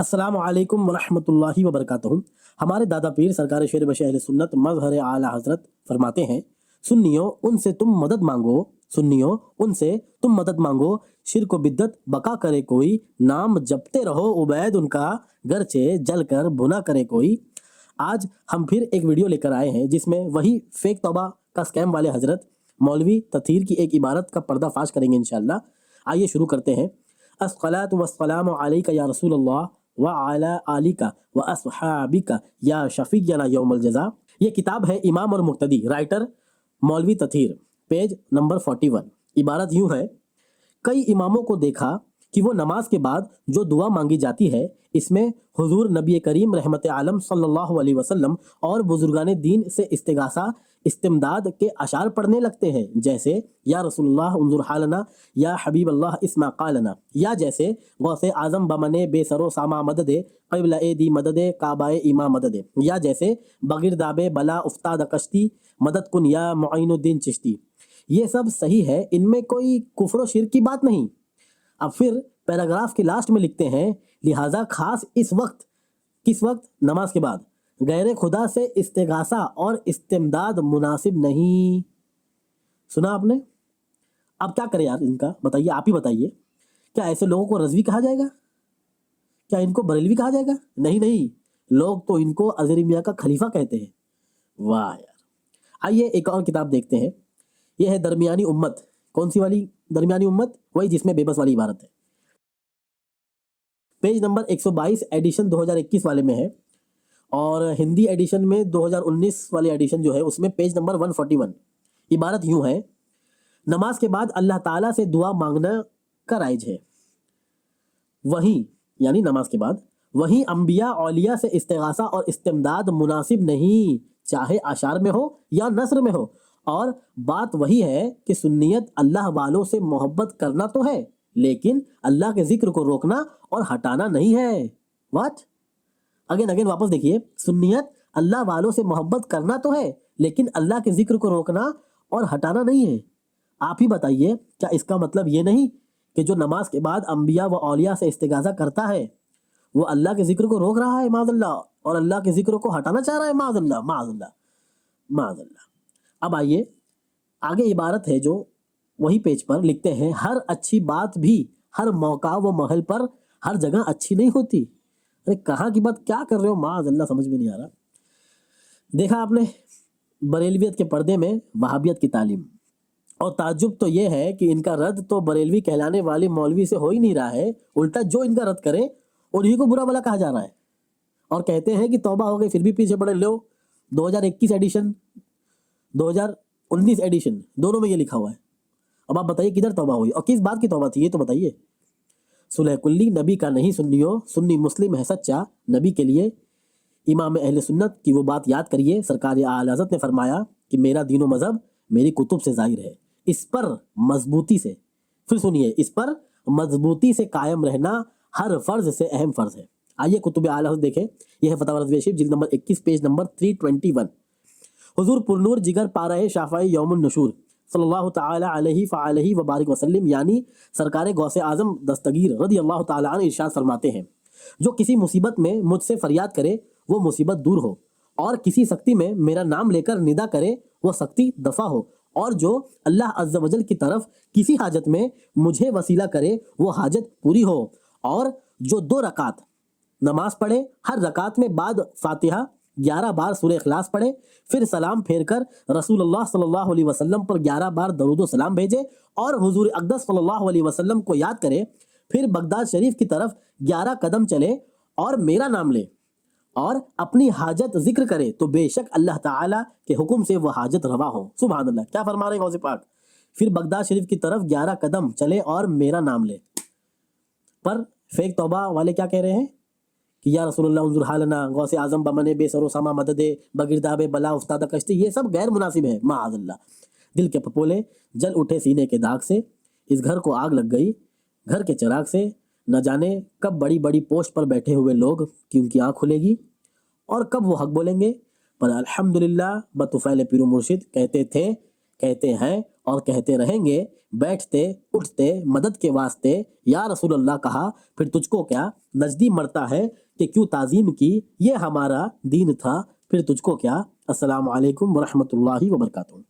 السلام علیکم ورحمۃ اللہ وبرکاتہ۔ ہمارے دادا پیر سرکار شیر بش اہل سنت مظہر اعلی حضرت فرماتے ہیں، سنیو ان سے تم مدد مانگو، سنیو ان سے تم مدد مانگو، شرک و بدت بقا کرے کوئی، نام جپتے رہو عبید ان کا، گرچہ جل کر بھنا کرے کوئی۔ آج ہم پھر ایک ویڈیو لے کر آئے ہیں جس میں وہی فیک توبہ کا اسکیم والے حضرت مولوی تطہیر کی ایک عبارت کا پردہ فاش کریں گے انشاءاللہ۔ آئیے شروع کرتے ہیں۔ الصلاۃ والسلام علیک یا رسول اللہ وعلی آلک واصحابک یا شفیعنا یوم الجزا۔ یہ کتاب ہے امام اور مقتدی، رائٹر مولوی تطہیر، پیج نمبر 41۔ عبارت یوں ہے، کئی اماموں کو دیکھا کہ وہ نماز کے بعد جو دعا مانگی جاتی ہے اس میں حضور نبی کریم رحمت عالم صلی اللہ علیہ وسلم اور بزرگان دین سے استغاثہ استمداد کے اشعار پڑھنے لگتے ہیں، جیسے یا رسول اللہ انظر حالنا، یا حبیب اللہ اسمع قالنا، یا جیسے غوث اعظم بمنے بے سرو ساما مدد قبل اے دی مدد کعبہ ایما مدد، یا جیسے بغیر دابے بلا افتاد کشتی مدد کن یا معین الدین چشتی۔ یہ سب صحیح ہے، ان میں کوئی کفر و شرک کی بات نہیں۔ اب پھر پیراگراف کے لاسٹ میں لکھتے ہیں، لہٰذا خاص اس وقت، کس وقت؟ نماز کے بعد غیر خدا سے استغاثہ اور استمداد مناسب نہیں۔ سنا آپ نے؟ اب کیا کرے یار ان کا؟ بتائیے، آپ ہی بتائیے، کیا ایسے لوگوں کو رضوی کہا جائے گا؟ کیا ان کو بریلوی کہا جائے گا؟ نہیں، لوگ تو ان کو اظہری میاں کا خلیفہ کہتے ہیں۔ واہ یار! آئیے ایک اور کتاب دیکھتے ہیں۔ یہ ہے درمیانی امت۔ کون سی والی درمیانی امت؟ وہی جس میں بے بس والی عبارت ہے۔ پیج نمبر 122 ایڈیشن 2021 والے میں ہے، اور ہندی ایڈیشن میں 2019 والی ایڈیشن جو ہے اس میں پیج نمبر 141۔ عبارت یوں ہے، نماز کے بعد اللہ تعالیٰ سے دعا مانگنا کا رائج ہے، وہیں یعنی نماز کے بعد وہیں انبیاء اولیاء سے استغاثہ اور استمداد مناسب نہیں، چاہے اشعار میں ہو یا نثر میں ہو۔ اور بات وہی ہے کہ سنیت اللہ والوں سے محبت کرنا تو ہے، لیکن اللہ کے ذکر کو روکنا اور ہٹانا نہیں ہے۔ واٹ؟ اگین واپس دیکھیے، سنیت اللہ والوں سے محبت کرنا تو ہے، لیکن اللہ کے ذکر کو روکنا اور ہٹانا نہیں ہے۔ آپ ہی بتائیے، کیا اس کا مطلب یہ نہیں کہ جو نماز کے بعد انبیاء و اولیاء سے استغاثہ کرتا ہے وہ اللہ کے ذکر کو روک رہا ہے معاذ اللہ، اور اللہ کے ذکر کو ہٹانا چاہ رہا ہے معاذ اللہ معاذ اللہ معاذ اللہ۔ اب آئیے آگے، عبارت ہے جو وہی پیج پر لکھتے ہیں، ہر اچھی بات بھی ہر موقع و محل پر ہر جگہ اچھی نہیں ہوتی۔ ارے کہاں کی بات کیا کر رہے ہو معاذ اللہ، سمجھ میں نہیں آ رہا۔ دیکھا آپ نے بریلویت کے پردے میں وہابیت کی تعلیم، اور تعجب تو یہ ہے کہ ان کا رد تو بریلوی کہلانے والے مولوی سے ہو ہی نہیں رہا ہے، الٹا جو ان کا رد کرے انہی کو برا بلا کہا جا رہا ہے، اور کہتے ہیں کہ توبہ ہو گئی پھر بھی پیچھے پڑے۔ لو 2021 ایڈیشن 2019 ایڈیشن دونوں میں یہ لکھا ہوا ہے۔ اب آپ بتائیے کدھر توبہ ہوئی اور کس بات کی توبہ تھی، یہ تو بتائیے۔ صلح کلی نبی کا نہیں سنیو، سنی مسلم ہے سچا نبی کے لیے۔ امام اہل سنت کی وہ بات یاد کریے، سرکار اعلی حضرت نے فرمایا کہ میرا دین و مذہب میری کتب سے ظاہر ہے، اس پر مضبوطی سے، پھر سنیے، اس پر مضبوطی سے قائم رہنا ہر فرض سے اہم فرض ہے۔ آئیے کتب اعلی حضرت دیکھیں، یہ ہے فتاوی رضویہ شریف جلد نمبر 21 پیج نمبر 321۔ حضور پرنور جگر پارہ شافعی یوم النشور صلی اللہ تعالی علیہ فعلیہ وبارک وسلم، یعنی سرکار غوث اعظم دستگیر رضی اللہ تعالی عنہ ارشاد فرماتے ہیں، جو کسی مصیبت میں مجھ سے فریاد کرے وہ مصیبت دور ہو، اور کسی سختی میں میرا نام لے کر ندا کرے وہ سختی دفع ہو، اور جو اللہ عز و جل کی طرف کسی حاجت میں مجھے وسیلہ کرے وہ حاجت پوری ہو، اور جو 2 رکعت نماز پڑھے، ہر رکعت میں بعد فاتحہ 11 بار سورہ اخلاص پڑھے، پھر سلام پھیر کر رسول اللہ صلی اللہ علیہ وسلم پر 11 بار درود و سلام بھیجے، اور حضور اقدس صلی اللہ علیہ وسلم کو یاد کرے، پھر بغداد شریف کی طرف 11 قدم چلے اور میرا نام لے اور اپنی حاجت ذکر کرے، تو بے شک اللہ تعالیٰ کے حکم سے وہ حاجت روا ہو۔ سبحان اللہ، کیا فرما رہے ہیں غوث پاک؟ پھر بغداد شریف کی طرف 11 قدم چلے اور میرا نام لے۔ پر فیک توبہ والے کیا کہہ رہے ہیں کہ یا رسول اللہ انظر حالنا، غوث اعظم بمنے بے سرو سما مدد بگرداب بلا افتادہ کشتی، یہ سب غیر مناسب ہے معاذ اللہ۔ دل کے پپولے جل اٹھے سینے کے داغ سے، اس گھر کو آگ لگ گئی گھر کے چراغ سے، نہ جانے کب بڑی بڑی پوسٹ پر بیٹھے ہوئے لوگ کی ان کی آنکھ کھلے گی اور کب وہ حق بولیں گے۔ پر الحمدللہ بطفیل پیر و مرشد کہتے تھے کہتے ہیں اور کہتے رہیں گے، بیٹھتے اٹھتے مدد کے واسطے یا رسول اللہ کہا، پھر تجھ کو کیا نجدی مرتا ہے کہ کیوں تعظیم کی، یہ ہمارا دین تھا، پھر تجھ کو کیا۔ السلام علیکم ورحمۃ اللہ وبرکاتہ۔